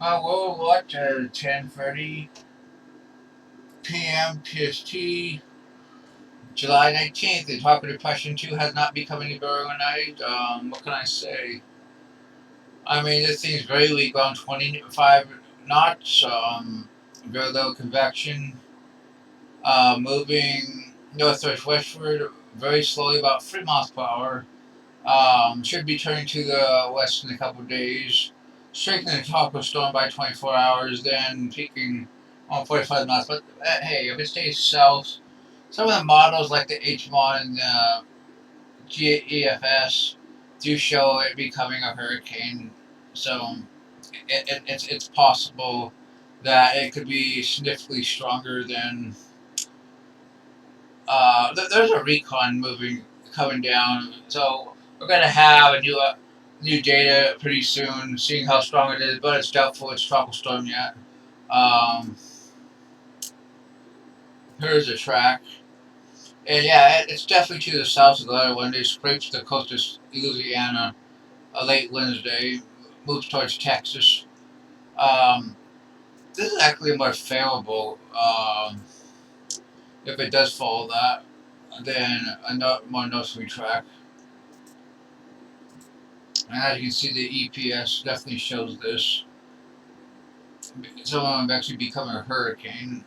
worldwatch at 10:30 p.m. PST, July 19th. The Tropical Depression 2 has not become any better overnight. What can I say? I mean, this thing's very weak, around 25 knots. Very low convection. Moving northwest westward very slowly, about 3 miles per hour. Should be turning to the west in a couple of days. Strengthening the tropical storm by 24 hours, then peaking on 45 knots. But hey, if it stays south, some of the models like the HMON and the GEFS do show it becoming a hurricane. So it's possible that it could be significantly stronger than. There's a recon moving coming down, so we're gonna have a new data pretty soon, seeing how strong it is. But it's doubtful it's tropical storm yet. Um, Here's a track, and yeah, it's definitely to the south of the other one. It scrapes the coast of Louisiana late Wednesday, moves towards Texas. Um, this is actually more favorable if it does follow that than a more northerly track. And as you can see, the EPS definitely shows this. Some of them actually become a hurricane.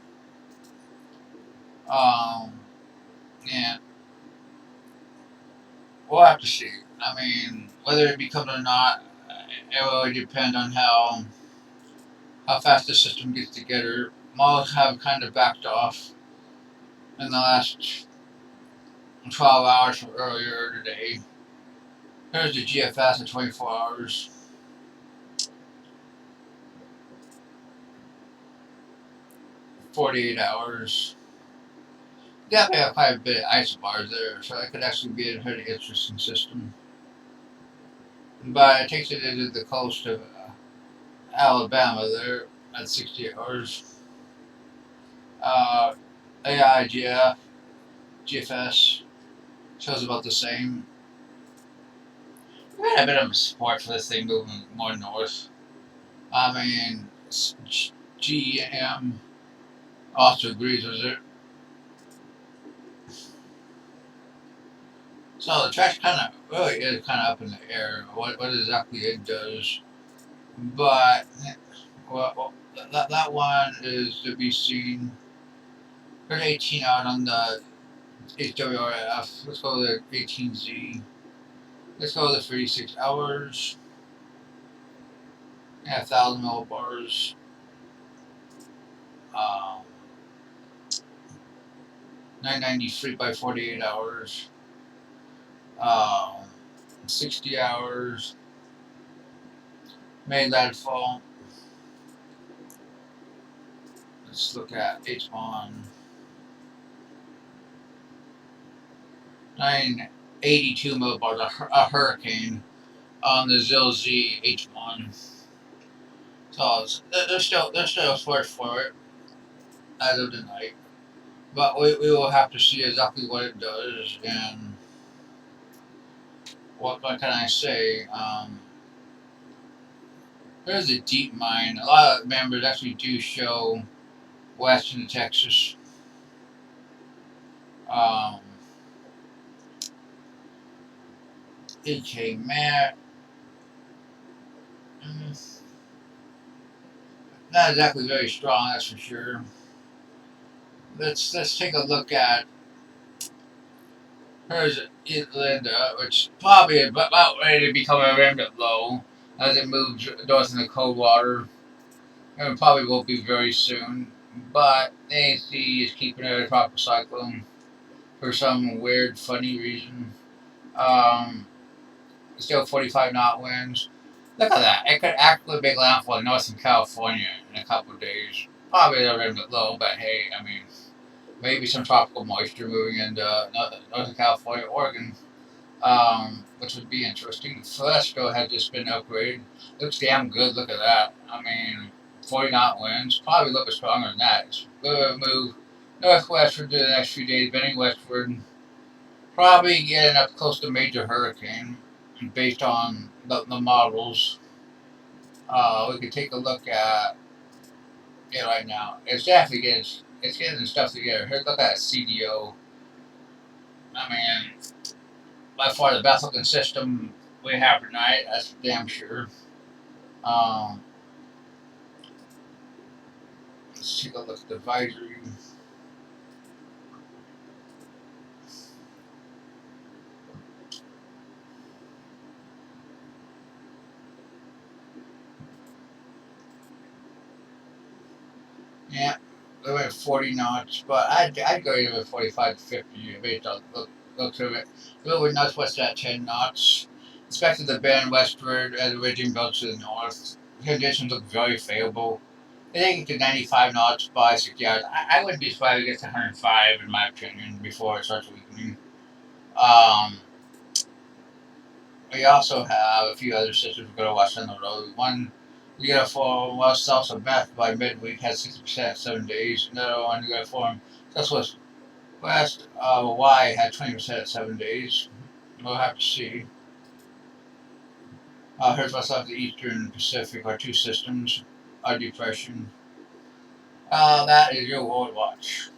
Um, and we'll have to see. I mean, whether it becomes or not, it will depend on how fast the system gets together. Models have kind of backed off in the last 12 hours from earlier today. Here's the GFS at 24 hours, 48 hours. Definitely have quite a bit of isobars there, so that could actually be a pretty interesting system. But it takes it into the coast of Alabama there at 60 hours. Uh, AIGF, GFS shows about the same. We had a bit of support for this thing moving more north. I mean, GM also agrees with it. So the track's kind of really is kind of up in the air what exactly it does. But that one is to be seen. There's 18 out on the HWRF. Let's go to the 18Z. Let's go to the 36 hours. Yeah, 1,000 millibars. Um, 993 by 48 hours. Um, 60 hours. Made landfall. Let's look at H1. 982 millibars, a hurricane on the ZIL-Z H1. So there's still a source for it as of tonight. But we will have to see exactly what it does and what can I say. There's a deep mine. A lot of members actually do show western Texas. Um, AK Matt. Not exactly very strong, that's for sure. Let's take a look at here's Elinda, which probably is about ready to become a remnant low as it moves north in the cold water. And it probably won't be very soon. But the AC is keeping it a tropical cyclone for some weird, funny reason. Um, Still 45 knot winds. Look at that. It could actually make landfall in Northern California in a couple of days. Probably a little bit low, but hey, I mean, maybe some tropical moisture moving into Northern California, Oregon, which would be interesting. Fausto has just been upgraded. Looks damn good. Look at that. I mean, 40 knot winds. Probably a little bit stronger than that. It's going to move northwestward to the next few days, bending westward. Probably getting up close to major hurricane based on the models. We could take a look at it right now. It's definitely getting stuff together. Here's look at CDO. I mean, by far the best looking system we have tonight. That's for damn sure. Um, let's take a look at the advisory. Yeah, they went 40 knots, but I'd go even 45 to 50 based on look through it. A little bit northwest at 10 knots. Expected to bend westward as the ridging belts to the north. Conditions look very favorable. I think it to 95 knots by 60 hours. I wouldn't be surprised if it gets to 105 in my opinion before it starts weakening. Um, we also have a few other systems we're going to watch on the road. One, we got a form west south of Beth by midweek has 60% 7 days. Another one, we got a form southwest west Y had 20% 7 days. We'll have to see. Here's what's off the eastern Pacific, our two systems, our depression. That is your world watch.